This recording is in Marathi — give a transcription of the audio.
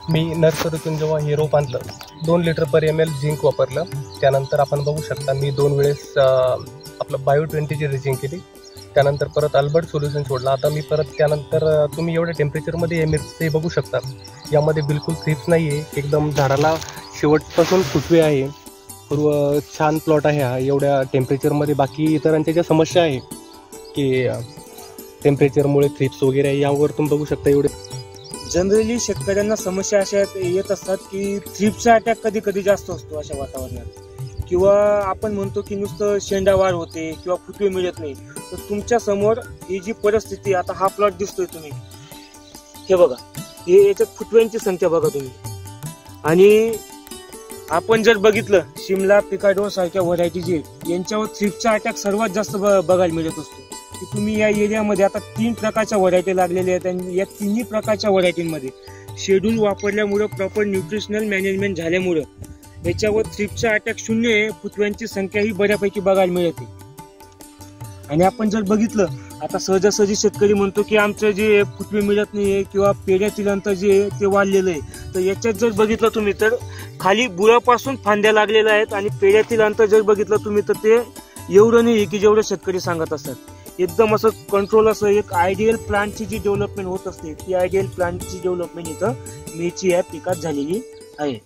मी नर्सरीतून जेव्हा हे रोप आणलं 2 लिटर पर ml झिंक वापरलं. त्यानंतर आपण बघू शकता मी 2 वेळेस आपलं बायो 20ची ड्रेसिंग केली. त्यानंतर परत अल्बर्ट सोल्युशन सोडला. आता मी परत त्यानंतर तुम्ही एवढ्या टेम्परेचरमध्ये मिरची बघू शकता, यामध्ये बिलकुल थ्रिप्स नाही आहे. एकदम झाडाला शेवटपासून फुटवे आहे. पूर्व छान प्लॉट आहे हा एवढ्या टेम्परेचरमध्ये. बाकी इतरांच्या ज्या समस्या आहे की टेम्परेचरमुळे थ्रिप्स वगैरे यावर तुम्ही बघू शकता. एवढे जनरली शेतकऱ्यांना समस्या अशा येत असतात की थ्रिप्सचा अटॅक कधी कधी जास्त असतो अशा वातावरणात, किंवा आपण म्हणतो की नुसतं शेंडावाढ होते किंवा फुटवे मिळत नाही. तर तुमच्या समोर ही जी परिस्थिती, आता हा प्लॉट दिसतोय तुम्ही, हे बघा, हे याच्यात फुटव्यांची संख्या बघा तुम्ही. आणि आपण जर बघितलं शिमला, पिकाडो सारख्या व्हरायटी जी आहेत यांच्यावर थ्रिप्सचा अटॅक सर्वात जास्त बघायला मिळत असतो. की तुम्ही या एरियामध्ये आता 3 प्रकारच्या व्हरायटी लागलेल्या आहेत आणि या तिन्ही प्रकारच्या व्हरायटींमध्ये शेड्यूल वापरल्यामुळं, प्रॉपर न्यूट्रिशनल मॅनेजमेंट झाल्यामुळं याच्यावर थ्रिप्सचा अटॅक 0 आहे. फुटव्यांची संख्या ही बऱ्यापैकी बघायला मिळते. आणि आपण जर बघितलं, आता सहजासहजी शेतकरी म्हणतो की आमचं जे फुटवे मिळत नाहीये किंवा पेऱ्यातील अंतर जे आहे ते वाढलेलं आहे. तर याच्यात जर बघितलं तुम्ही तर खाली बुळापासून फांद्या लागलेल्या आहेत आणि पेऱ्यातील अंतर जर बघितलं तुम्ही तर ते एवढं नाही की जेवढं शेतकरी सांगत असतात. एकदम असं कंट्रोल, असं एक आयडियल प्लांटची जी डेव्हलपमेंट होत असते ती आयडियल प्लांटची डेव्हलपमेंट इथं मिरची या पिकात झालेली आहे.